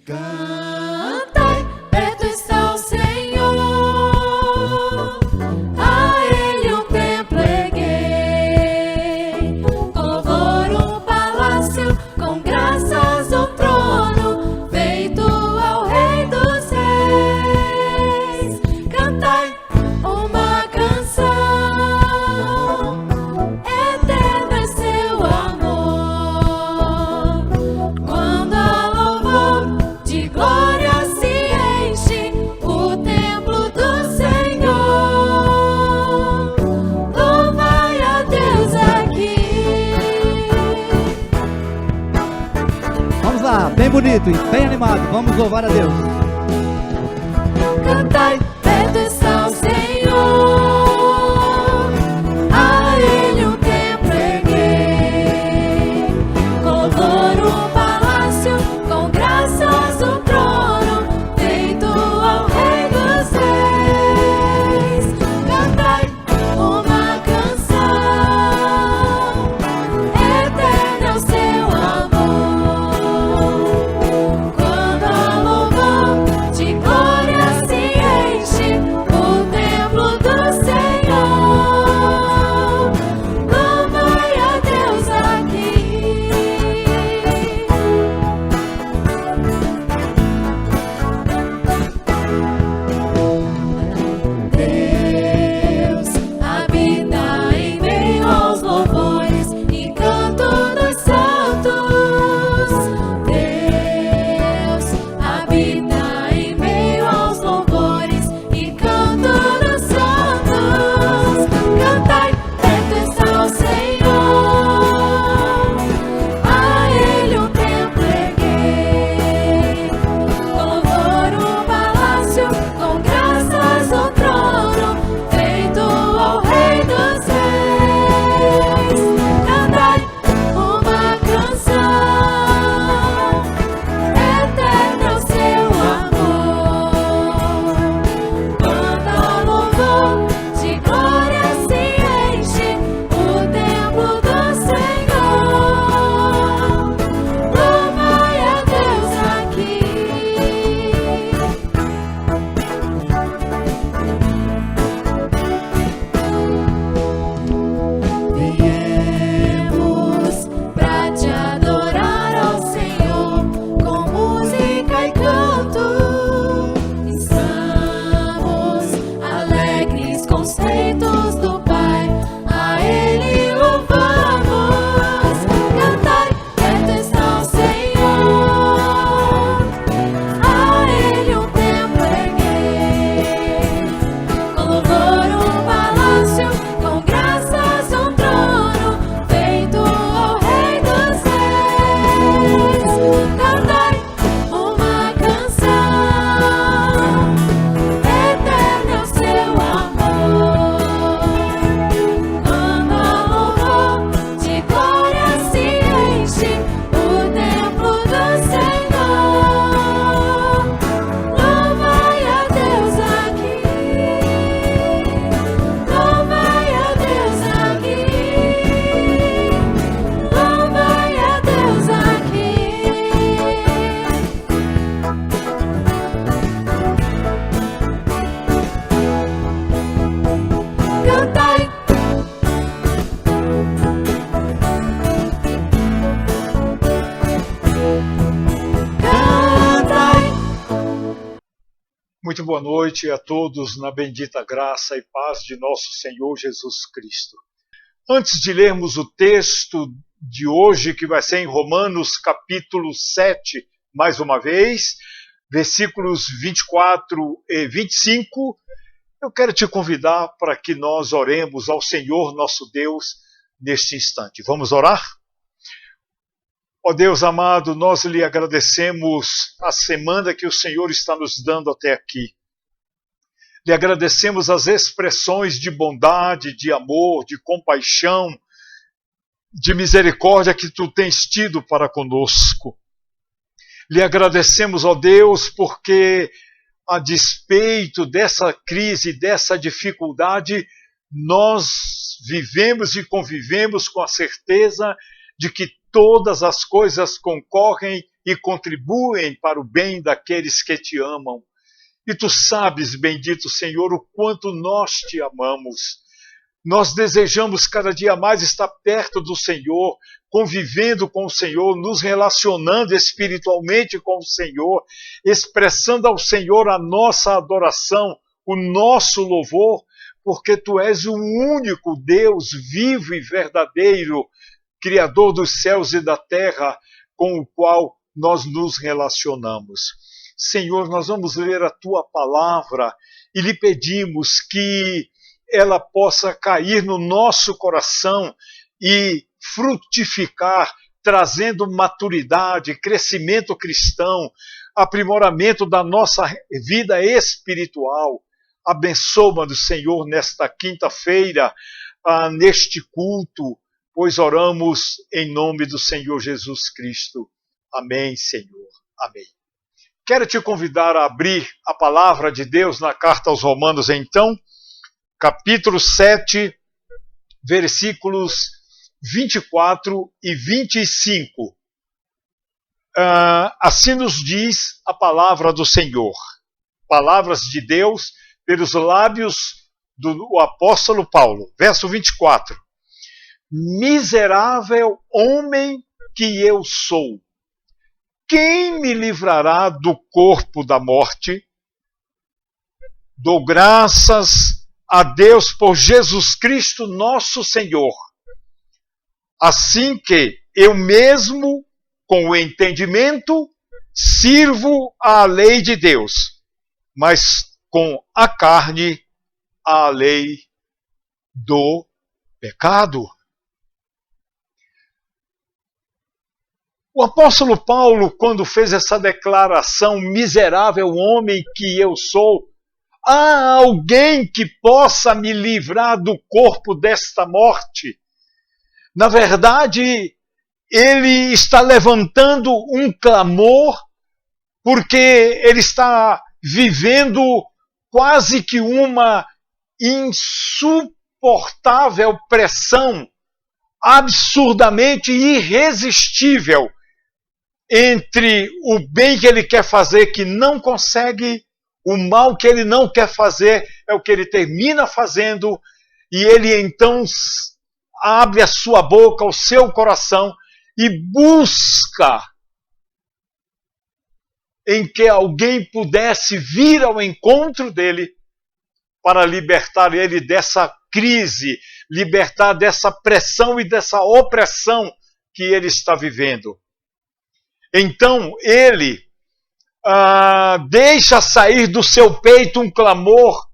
Cantai, perto está o Senhor, a Ele um templo erguei, com louvor um palácio, com graças um trono, feito ao Rei dos Reis. Cantai uma canção, eterno é seu amor, quando a louvor de glória se enche o templo do Senhor. Louvai a Deus aqui. Vamos lá, bem bonito e bem animado, vamos louvar a Deus. Cantai, perto está o Senhor, a Ele um templo erguei, com louvor um palácio, com graças um trono, feito ao Rei dos Reis. Cantai uma canção, eterno é o seu amor, quando a louvor de glória se enche o templo do Senhor. Louvai a Deus aqui. Deus habita em meio aos louvores e canto dos santos. Deus habita em meio aos louvores e canto dos santos. Cantai, perto está o Senhor, a Ele um templo erguei, com louvor um palácio, com graças um trono, feito ao Rei dos Reis. Cantai uma canção, eterno é o seu amor, quando a louvor de glória se enche o templo do Senhor. Louvai a Deus aqui. Viemos pra te adorar, ó Senhor, com música e canto. Estamos alegres com os feitos do Pai, a Ele louvamos. Cantai, perto está o Senhor, a Ele um templo erguei, com louvor um palácio, com graças um trono, feito ao Rei dos Reis. Cantai uma canção, eterno é o seu amor, quando a louvor de glória se enche o templo do Senhor. Louvai a Deus aqui. Louvai a Deus aqui. Louvai a Deus aqui. Cantai. Cantai. Muito boa noite a todos na bendita graça e paz de nosso Senhor Jesus Cristo. Antes de lermos o texto de hoje, que vai ser em Romanos capítulo 7, mais uma vez, versículos 24 e 25, eu quero te convidar para que nós oremos ao Senhor nosso Deus neste instante. Vamos orar? Ó Deus amado, nós lhe agradecemos a semana que o Senhor está nos dando até aqui. Lhe agradecemos as expressões de bondade, de amor, de compaixão, de misericórdia que tu tens tido para conosco. Lhe agradecemos, ó Deus, porque a despeito dessa crise, dessa dificuldade, nós vivemos e convivemos com a certeza de que todas as coisas concorrem e contribuem para o bem daqueles que te amam. E tu sabes, bendito Senhor, o quanto nós te amamos. Nós desejamos cada dia mais estar perto do Senhor, convivendo com o Senhor, nos relacionando espiritualmente com o Senhor, expressando ao Senhor a nossa adoração, o nosso louvor, porque tu és o único Deus vivo e verdadeiro, Criador dos céus e da terra, com o qual nós nos relacionamos. Senhor, nós vamos ler a tua palavra e lhe pedimos que ela possa cair no nosso coração e frutificar, trazendo maturidade, crescimento cristão, aprimoramento da nossa vida espiritual. Abençoa-nos, Senhor, nesta quinta-feira, neste culto, pois oramos em nome do Senhor Jesus Cristo. Amém, Senhor. Amém. Quero te convidar a abrir a palavra de Deus na carta aos Romanos, então, capítulo 7, versículos 24 e 25. Assim nos diz a palavra do Senhor. Palavras de Deus pelos lábios do apóstolo Paulo. Verso 24. Miserável homem que eu sou, quem me livrará do corpo da morte? Dou graças a Deus por Jesus Cristo nosso Senhor. Assim que eu mesmo, com o entendimento, sirvo à lei de Deus, mas com a carne, à lei do pecado. O apóstolo Paulo, quando fez essa declaração, miserável homem que eu sou, há alguém que possa me livrar do corpo desta morte? Na verdade, ele está levantando um clamor, porque ele está vivendo quase que uma insuportável pressão, absurdamente irresistível, entre o bem que ele quer fazer, que não consegue, o mal que ele não quer fazer, é o que ele termina fazendo, e ele então abre a sua boca, o seu coração, e busca em que alguém pudesse vir ao encontro dele para libertar ele dessa crise, libertar dessa pressão e dessa opressão que ele está vivendo. Então ele deixa sair do seu peito um clamor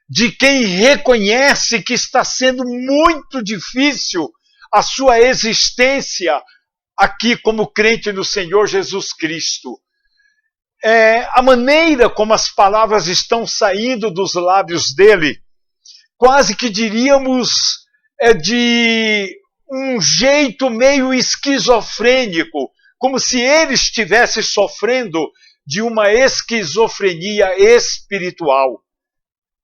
de quem reconhece que está sendo muito difícil a sua existência aqui como crente no Senhor Jesus Cristo. A maneira como as palavras estão saindo dos lábios dele, quase que diríamos de um jeito meio esquizofrênico, como se ele estivesse sofrendo de uma esquizofrenia espiritual.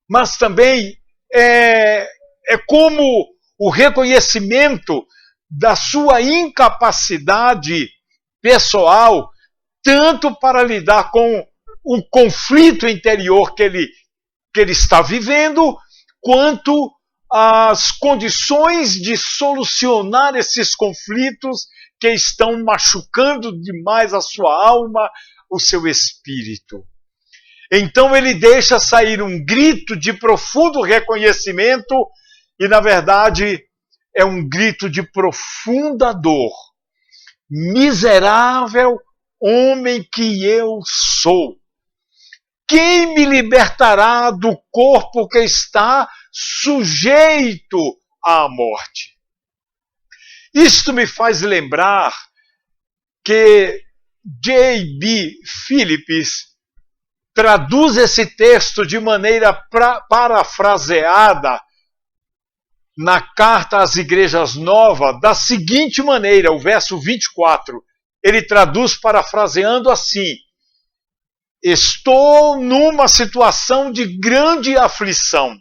Mas também é como o reconhecimento da sua incapacidade pessoal, tanto para lidar com o conflito interior que ele está vivendo, quanto as condições de solucionar esses conflitos que estão machucando demais a sua alma, o seu espírito. Então ele deixa sair um grito de profundo reconhecimento e, na verdade, é um grito de profunda dor. Miserável homem que eu sou, quem me libertará do corpo que está sujeito à morte? Isto me faz lembrar que J.B. Phillips traduz esse texto de maneira parafraseada na carta às igrejas novas da seguinte maneira, o verso 24. Ele traduz parafraseando assim: estou numa situação de grande aflição.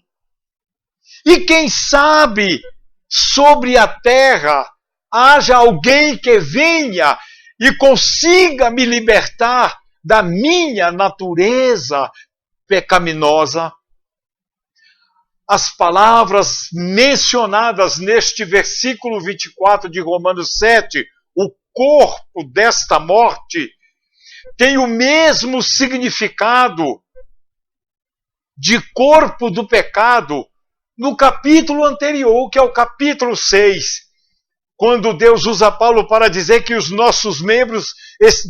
E quem sabe sobre a terra haja alguém que venha e consiga me libertar da minha natureza pecaminosa. As palavras mencionadas neste versículo 24 de Romanos 7, o corpo desta morte, tem o mesmo significado de corpo do pecado no capítulo anterior, que é o capítulo 6, quando Deus usa Paulo para dizer que os nossos membros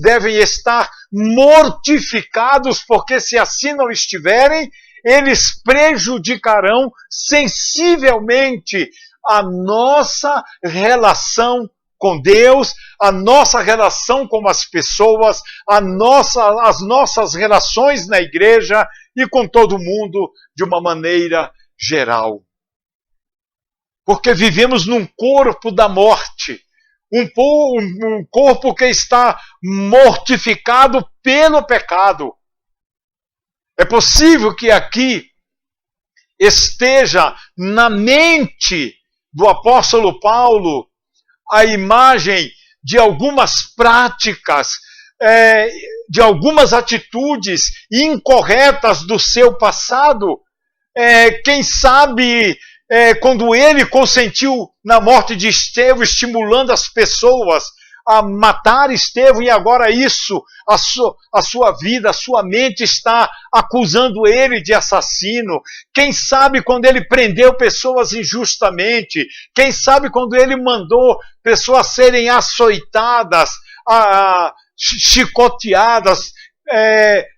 devem estar mortificados, porque se assim não estiverem, eles prejudicarão sensivelmente a nossa relação com Deus, a nossa relação com as pessoas, as nossas relações na igreja e com todo mundo de uma maneira geral. Porque vivemos num corpo da morte, um corpo que está mortificado pelo pecado. É possível que aqui esteja na mente do apóstolo Paulo a imagem de algumas práticas, de algumas atitudes incorretas do seu passado. Quem sabe quando ele consentiu na morte de Estevão, estimulando as pessoas a matar Estevão, e agora isso, a sua vida, a sua mente está acusando ele de assassino. Quem sabe quando ele prendeu pessoas injustamente, quem sabe quando ele mandou pessoas serem açoitadas, chicoteadas,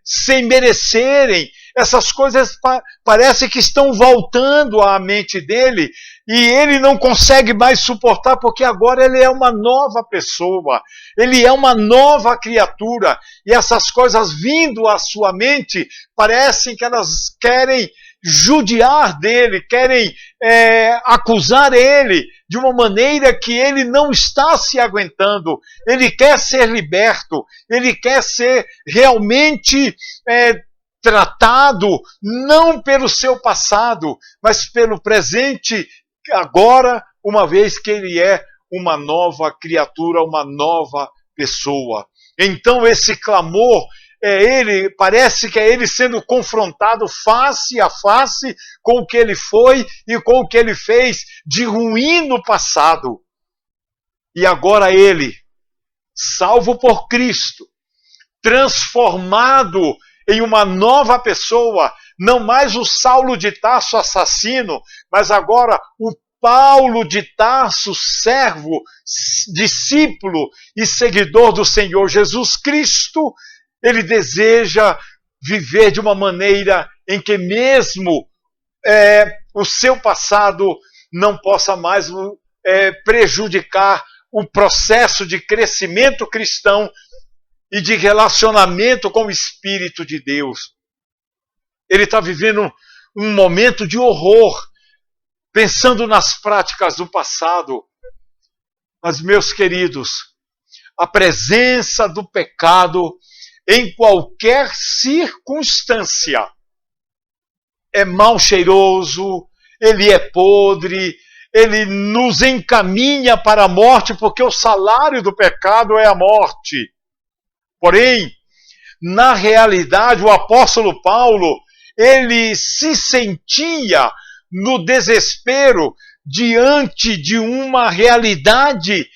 sem merecerem. Essas coisas parece que estão voltando à mente dele e ele não consegue mais suportar, porque agora ele é uma nova pessoa, ele é uma nova criatura, e essas coisas vindo à sua mente parecem que elas querem judiar dele, querem acusar ele de uma maneira que ele não está se aguentando. Ele quer ser liberto, ele quer ser realmente tratado não pelo seu passado, mas pelo presente agora, uma vez que ele é uma nova criatura, uma nova pessoa. Então esse clamor parece que é ele sendo confrontado face a face com o que ele foi e com o que ele fez de ruim no passado. E agora ele, salvo por Cristo, transformado em uma nova pessoa, não mais o Saulo de Tarso assassino, mas agora o Paulo de Tarso, servo, discípulo e seguidor do Senhor Jesus Cristo. Ele deseja viver de uma maneira em que mesmo o seu passado não possa mais prejudicar o processo de crescimento cristão e de relacionamento com o Espírito de Deus. Ele está vivendo um momento de horror, pensando nas práticas do passado. Mas, meus queridos, a presença do pecado em qualquer circunstância é mal cheiroso, ele é podre, ele nos encaminha para a morte, porque o salário do pecado é a morte. Porém, na realidade, o apóstolo Paulo, ele se sentia no desespero diante de uma realidade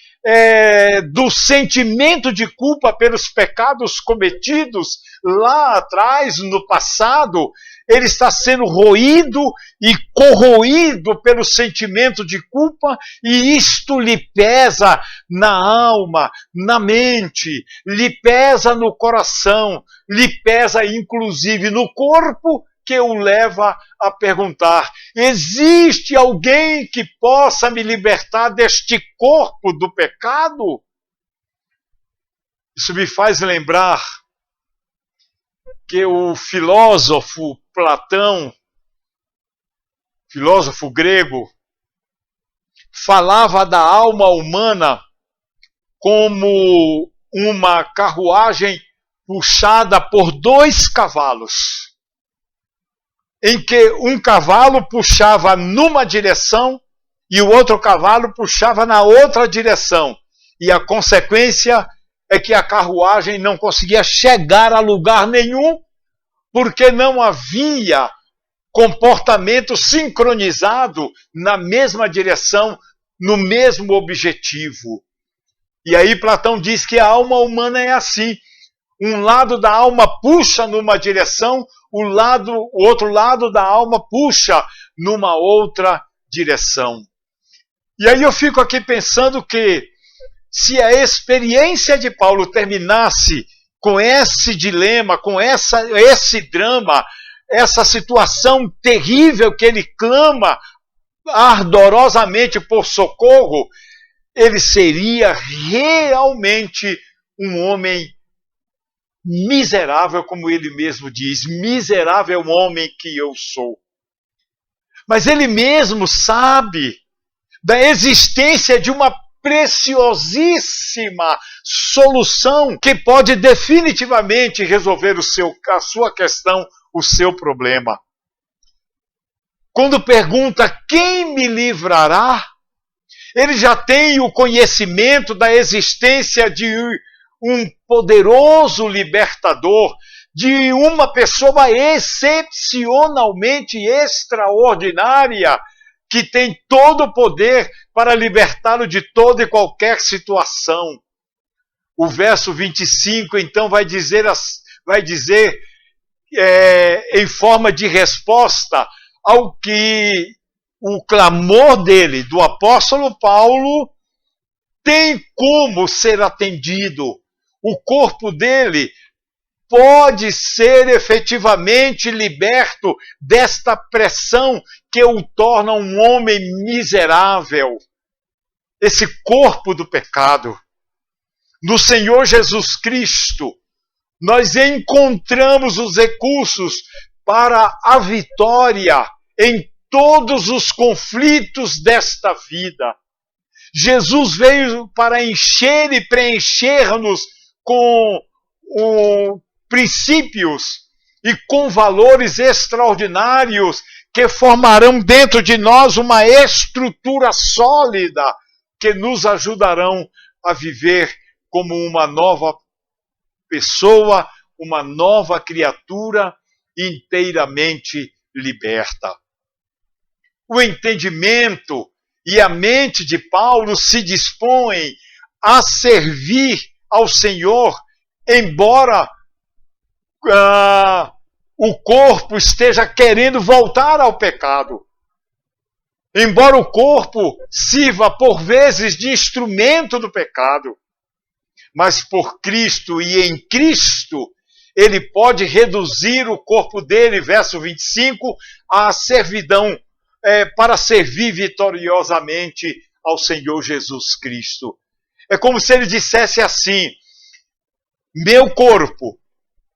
do sentimento de culpa pelos pecados cometidos lá atrás, no passado. Ele está sendo roído e corroído pelo sentimento de culpa, e isto lhe pesa na alma, na mente, lhe pesa no coração, lhe pesa inclusive no corpo, que o leva a perguntar: existe alguém que possa me libertar deste corpo do pecado? Isso me faz lembrar que o filósofo Platão, filósofo grego, falava da alma humana como uma carruagem puxada por 2 cavalos, em que um cavalo puxava numa direção e o outro cavalo puxava na outra direção. E a consequência é que a carruagem não conseguia chegar a lugar nenhum, porque não havia comportamento sincronizado na mesma direção, no mesmo objetivo. E aí Platão diz que a alma humana é assim. Um lado da alma puxa numa direção, o outro lado da alma puxa numa outra direção. E aí eu fico aqui pensando que se a experiência de Paulo terminasse com esse dilema, com esse drama, essa situação terrível que ele clama ardorosamente por socorro, ele seria realmente um homem miserável, como ele mesmo diz, miserável homem que eu sou. Mas ele mesmo sabe da existência de uma preciosíssima solução que pode definitivamente resolver a sua questão, o seu problema. Quando pergunta quem me livrará, ele já tem o conhecimento da existência de um poderoso libertador, de uma pessoa excepcionalmente extraordinária, que tem todo o poder para libertá-lo de toda e qualquer situação. O verso 25, então, vai dizer em forma de resposta ao que o clamor dele, do apóstolo Paulo, tem como ser atendido. O corpo dele pode ser efetivamente liberto desta pressão que o torna um homem miserável. Esse corpo do pecado. No Senhor Jesus Cristo, nós encontramos os recursos para a vitória em todos os conflitos desta vida. Jesus veio para encher e preencher-nos com princípios e com valores extraordinários que formarão dentro de nós uma estrutura sólida que nos ajudarão a viver como uma nova pessoa, uma nova criatura inteiramente liberta. O entendimento e a mente de Paulo se dispõem a servir ao Senhor, embora o corpo esteja querendo voltar ao pecado. Embora o corpo sirva por vezes de instrumento do pecado, mas por Cristo e em Cristo, ele pode reduzir o corpo dele, verso 25, à servidão, para servir vitoriosamente ao Senhor Jesus Cristo. É como se ele dissesse assim: meu corpo,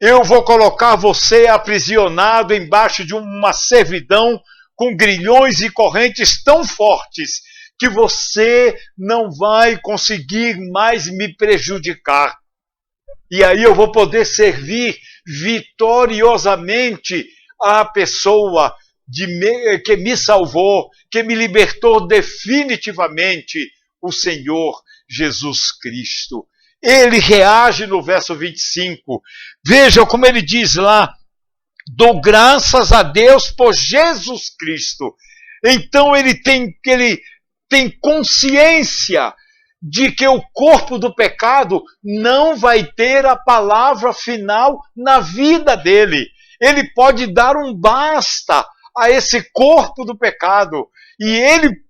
eu vou colocar você aprisionado embaixo de uma servidão com grilhões e correntes tão fortes que você não vai conseguir mais me prejudicar. E aí eu vou poder servir vitoriosamente a pessoa que me salvou, que me libertou definitivamente, o Senhor Jesus Cristo. Ele reage no verso 25. Veja como ele diz lá: dou graças a Deus por Jesus Cristo. Então ele tem consciência de que o corpo do pecado não vai ter a palavra final na vida dele. Ele pode dar um basta a esse corpo do pecado. E ele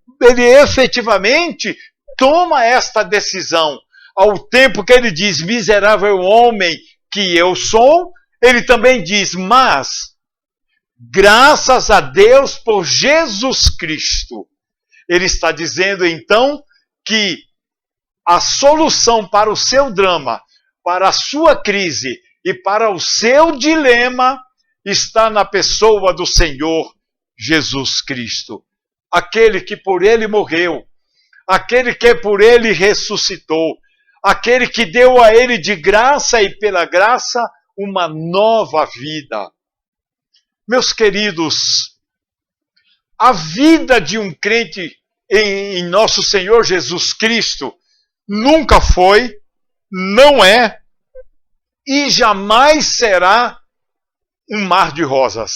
efetivamente toma esta decisão. Ao tempo que ele diz, miserável homem que eu sou, ele também diz, mas, graças a Deus por Jesus Cristo. Ele está dizendo então que a solução para o seu drama, para a sua crise e para o seu dilema está na pessoa do Senhor Jesus Cristo. Aquele que por ele morreu, aquele que por ele ressuscitou, aquele que deu a ele de graça e pela graça uma nova vida. Meus queridos, a vida de um crente em nosso Senhor Jesus Cristo nunca foi, não é e jamais será um mar de rosas.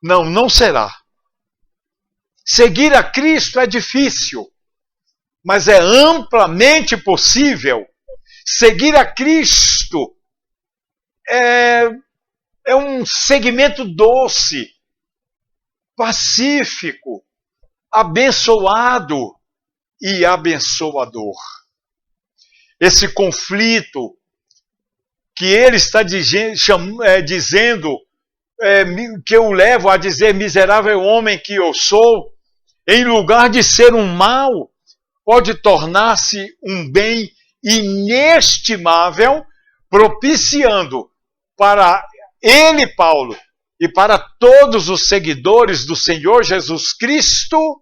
Não, não será. Seguir a Cristo é difícil, mas é amplamente possível. Seguir a Cristo é um segmento doce, pacífico, abençoado e abençoador. Esse conflito que ele está dizendo, que eu levo a dizer miserável homem que eu sou, em lugar de ser um mal, pode tornar-se um bem inestimável, propiciando para ele, Paulo, e para todos os seguidores do Senhor Jesus Cristo,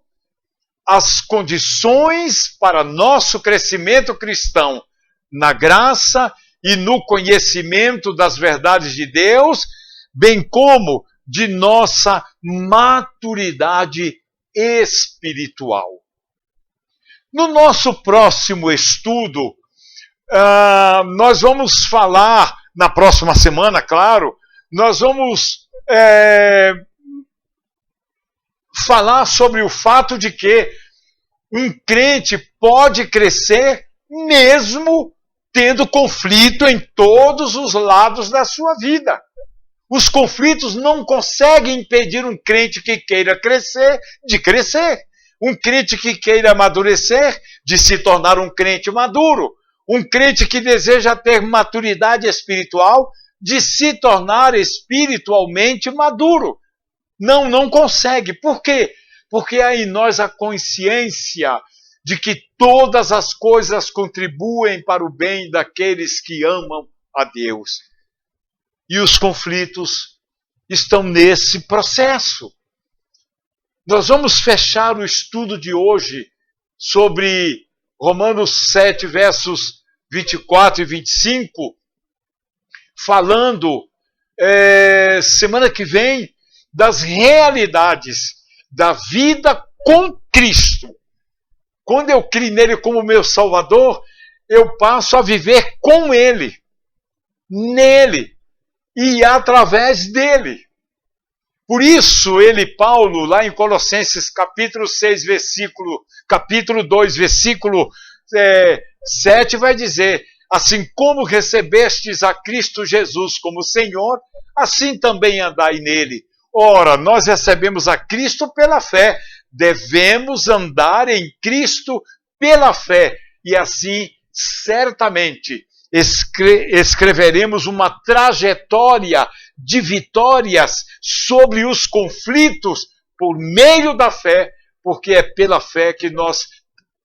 as condições para nosso crescimento cristão na graça e no conhecimento das verdades de Deus, bem como de nossa maturidade espiritual. No nosso próximo estudo, nós vamos falar, na próxima semana, claro, nós vamos falar sobre o fato de que um crente pode crescer mesmo tendo conflito em todos os lados da sua vida. Os conflitos não conseguem impedir um crente que queira crescer de crescer. Um crente que queira amadurecer de se tornar um crente maduro. Um crente que deseja ter maturidade espiritual de se tornar espiritualmente maduro. Não consegue. Por quê? Porque há em nós a consciência de que todas as coisas contribuem para o bem daqueles que amam a Deus. E os conflitos estão nesse processo. Nós vamos fechar o estudo de hoje sobre Romanos 7, versos 24 e 25, falando, semana que vem, das realidades da vida com Cristo. Quando eu criei nele como meu Salvador, eu passo a viver com ele, nele e através dele. Por isso, Paulo, lá em Colossenses capítulo 2, versículo 7, vai dizer: assim como recebestes a Cristo Jesus como Senhor, assim também andai nele. Ora, nós recebemos a Cristo pela fé, devemos andar em Cristo pela fé, e assim, certamente, escreveremos uma trajetória de vitórias sobre os conflitos por meio da fé, porque é pela fé que nós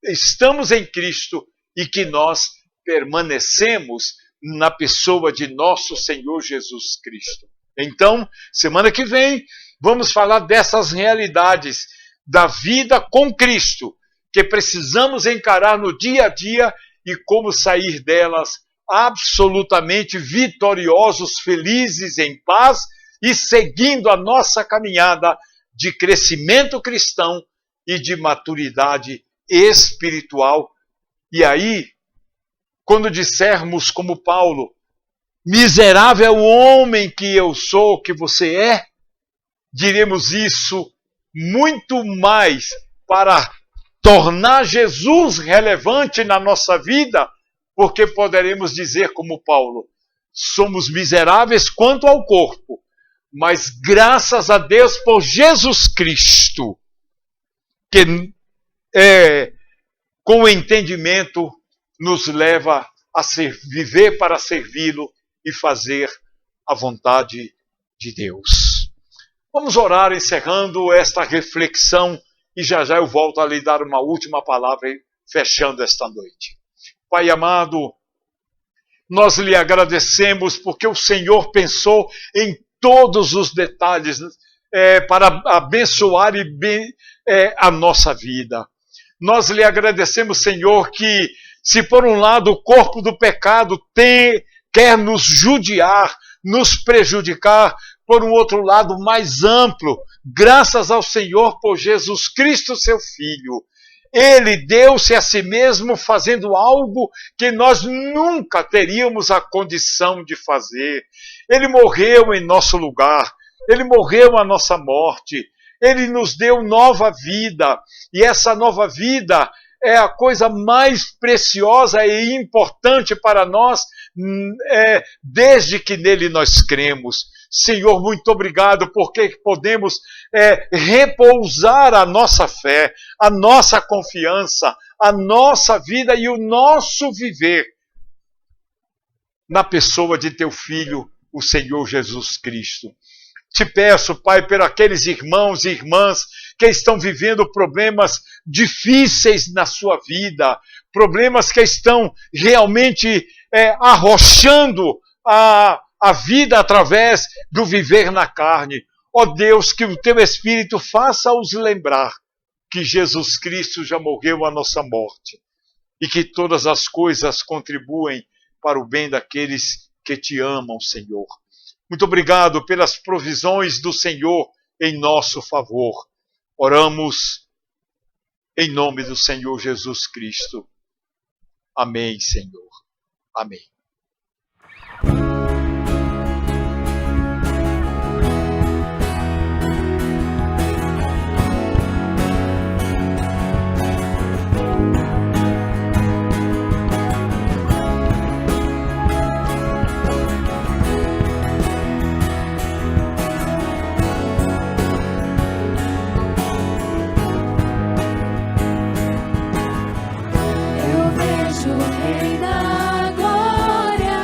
estamos em Cristo e que nós permanecemos na pessoa de nosso Senhor Jesus Cristo. Então, semana que vem, vamos falar dessas realidades da vida com Cristo, que precisamos encarar no dia a dia e como sair delas absolutamente vitoriosos, felizes, em paz e seguindo a nossa caminhada de crescimento cristão e de maturidade espiritual. E aí, quando dissermos como Paulo, miserável homem que eu sou, que você é, diremos isso muito mais para tornar Jesus relevante na nossa vida, porque poderemos dizer como Paulo, somos miseráveis quanto ao corpo, mas graças a Deus por Jesus Cristo, que com o entendimento nos leva a viver para servi-lo e fazer a vontade de Deus. Vamos orar encerrando esta reflexão e já eu volto a lhe dar uma última palavra fechando esta noite. Pai amado, nós lhe agradecemos porque o Senhor pensou em todos os detalhes para abençoar a nossa vida. Nós lhe agradecemos, Senhor, que se por um lado o corpo do pecado quer nos judiar, nos prejudicar, por um outro lado mais amplo, graças ao Senhor por Jesus Cristo, seu Filho, Ele deu-se a si mesmo fazendo algo que nós nunca teríamos a condição de fazer. Ele morreu em nosso lugar, ele morreu a nossa morte, ele nos deu nova vida, e essa nova vida é a coisa mais preciosa e importante para nós, desde que nele nós cremos. Senhor, muito obrigado, porque podemos repousar a nossa fé, a nossa confiança, a nossa vida e o nosso viver na pessoa de teu Filho, o Senhor Jesus Cristo. Te peço, Pai, por aqueles irmãos e irmãs que estão vivendo problemas difíceis na sua vida, problemas que estão realmente arrochando a vida através do viver na carne. Ó Deus, que o teu Espírito faça-os lembrar que Jesus Cristo já morreu a nossa morte e que todas as coisas contribuem para o bem daqueles que te amam, Senhor. Muito obrigado pelas provisões do Senhor em nosso favor. Oramos em nome do Senhor Jesus Cristo. Amém, Senhor. Amém. Eu vejo o Rei da Glória.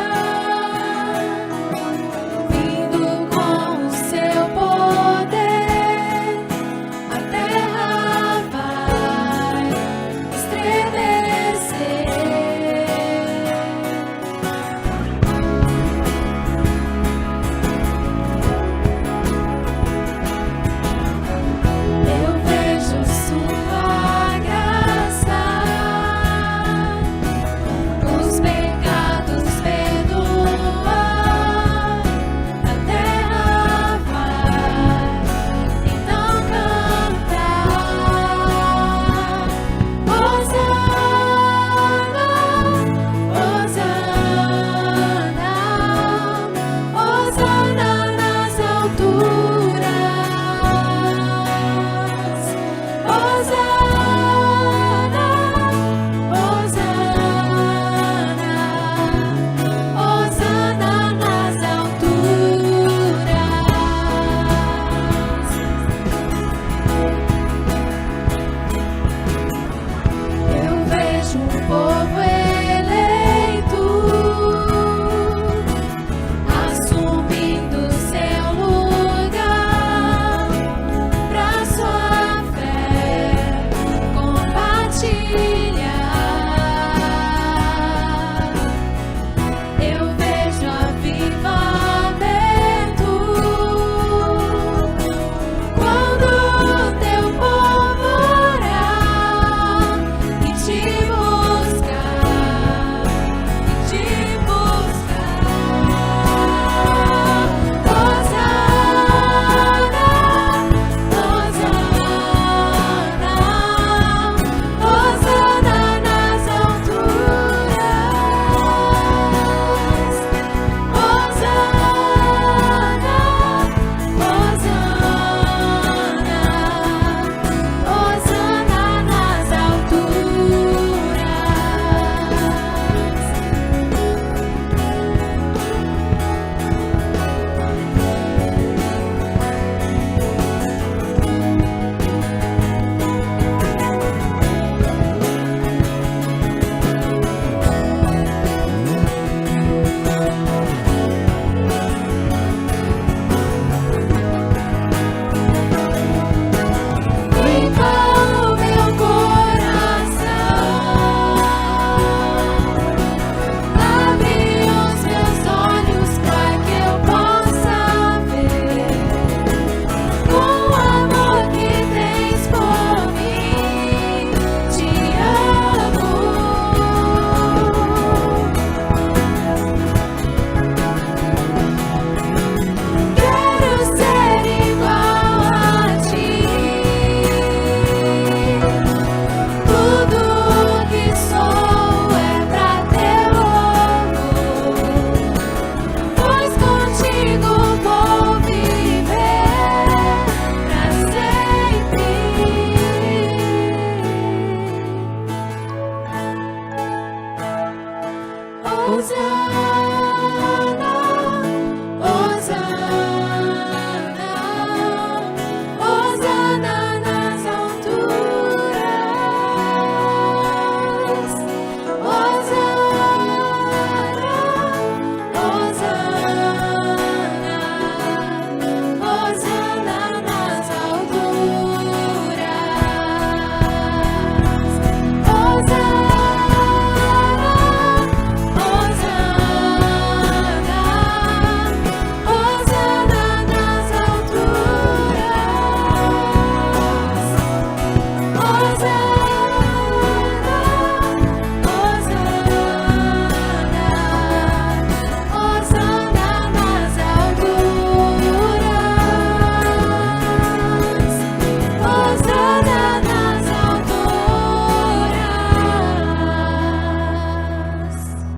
Hosana.